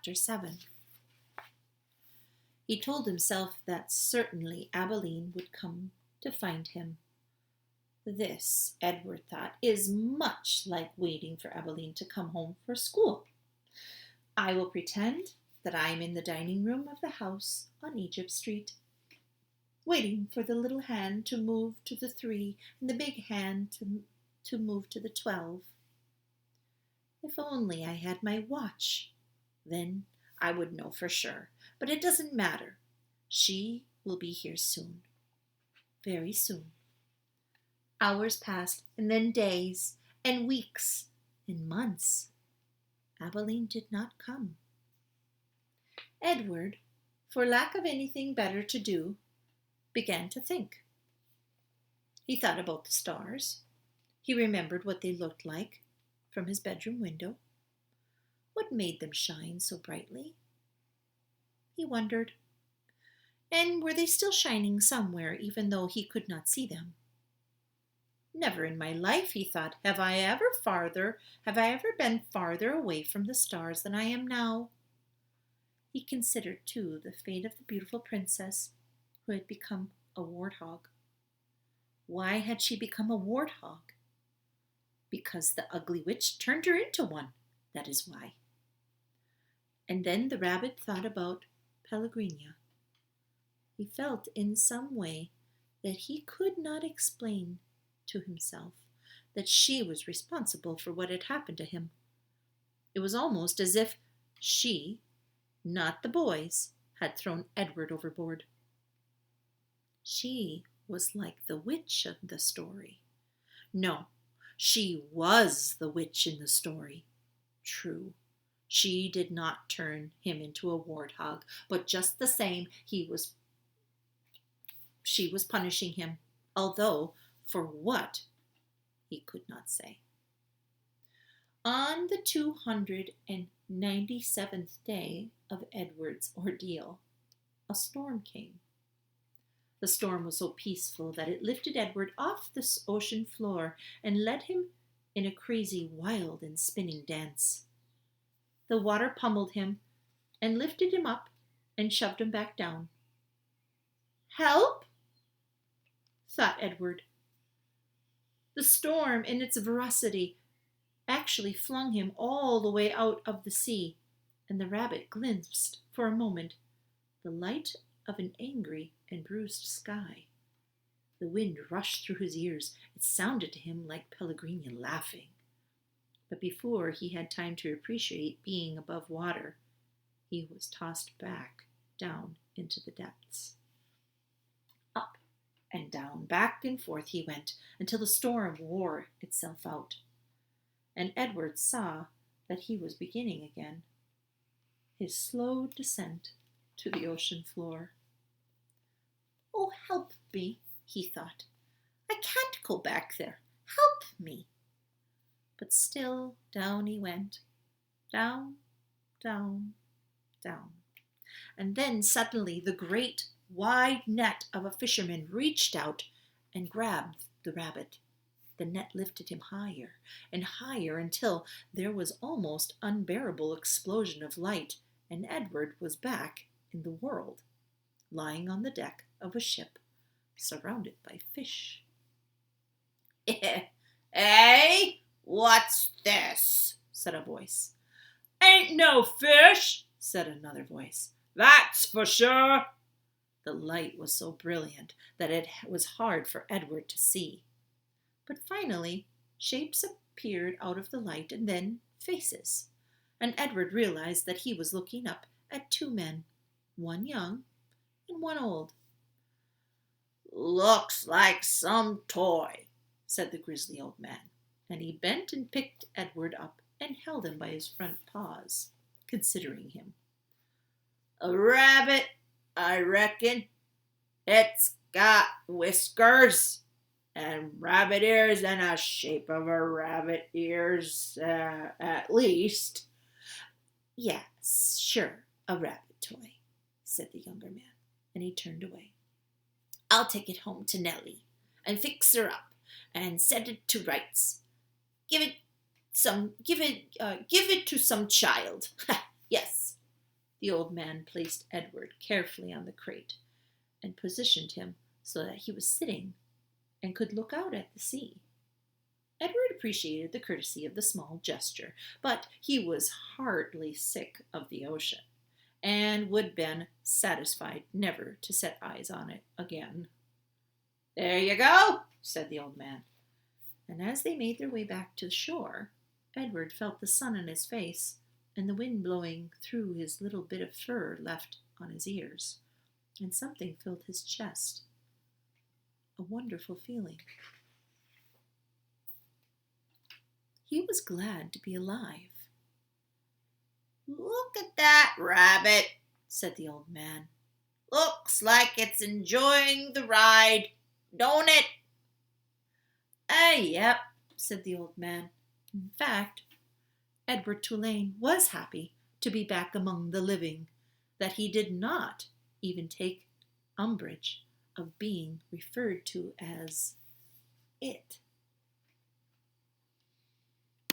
Chapter 7. He told himself that certainly Abilene would come to find him. This, Edward thought, is much like waiting for Abilene to come home from school. I will pretend that I am in the dining room of the house on Egypt Street, waiting for the little hand to move to the 3 and the big hand to move to the 12. If only I had my watch, then I would know for sure. But it doesn't matter. She will be here soon. Very soon. Hours passed, and then days, and weeks, and months. Abilene did not come. Edward, for lack of anything better to do, began to think. He thought about the stars. He remembered what they looked like from his bedroom window. What made them shine so brightly? He wondered. And were they still shining somewhere, even though he could not see them? Never in my life, he thought, have I ever been farther away from the stars than I am now. He considered, too, the fate of the beautiful princess who had become a warthog. Why had she become a warthog? Because the ugly witch turned her into one, that is why. And then the rabbit thought about Pellegrina. He felt in some way that he could not explain to himself that she was responsible for what had happened to him. It was almost as if she, not the boys, had thrown Edward overboard. She was like the witch of the story. No, she was the witch in the story. True, she did not turn him into a warthog, but just the same, she was punishing him, although for what he could not say. On the 297th day of Edward's ordeal, a storm came. The storm was so peaceful that it lifted Edward off the ocean floor and led him in a crazy, wild, and spinning dance. The water pummeled him and lifted him up and shoved him back down. Help! Thought Edward. The storm, in its ferocity, actually flung him all the way out of the sea, and the rabbit glimpsed for a moment the light of an angry and bruised sky. The wind rushed through his ears. It sounded to him like Pellegrina laughing. But before he had time to appreciate being above water, he was tossed back down into the depths. Up and down, back and forth he went, until the storm wore itself out. And Edward saw that he was beginning again his slow descent to the ocean floor. Oh, help me, he thought. I can't go back there. Help me. But still down he went. Down, down, down. And then suddenly the great wide net of a fisherman reached out and grabbed the rabbit. The net lifted him higher and higher until there was almost unbearable explosion of light, and Edward was back in the world, lying on the deck of a ship, surrounded by fish. Hey, what's this? Said a voice. Ain't no fish, said another voice. That's for sure. The light was so brilliant that it was hard for Edward to see. But finally, shapes appeared out of the light, and then faces. And Edward realized that he was looking up at 2 men, one young and one old. Looks like some toy, said the grizzly old man, and he bent and picked Edward up and held him by his front paws, considering him. A rabbit, I reckon. It's got whiskers and rabbit ears and a shape of a rabbit ears, at least. Yes, sure, a rabbit toy, said the younger man, and he turned away. I'll take it home to Nellie and fix her up and set it to rights. Give it to some child. Yes, The old man placed Edward carefully on the crate and positioned him so that he was sitting and could look out at the sea. Edward appreciated the courtesy of the small gesture, but he was heartily sick of the ocean, and would have been satisfied never to set eyes on it again. "There you go," said the old man. And as they made their way back to the shore, Edward felt the sun on his face and the wind blowing through his little bit of fur left on his ears, and something filled his chest. A wonderful feeling. He was glad to be alive. "Look at that rabbit," said the old man. "Looks like it's enjoying the ride, don't it?" Yep," said the old man. In fact, Edward Tulane was happy to be back among the living, that he did not even take umbrage of being referred to as it.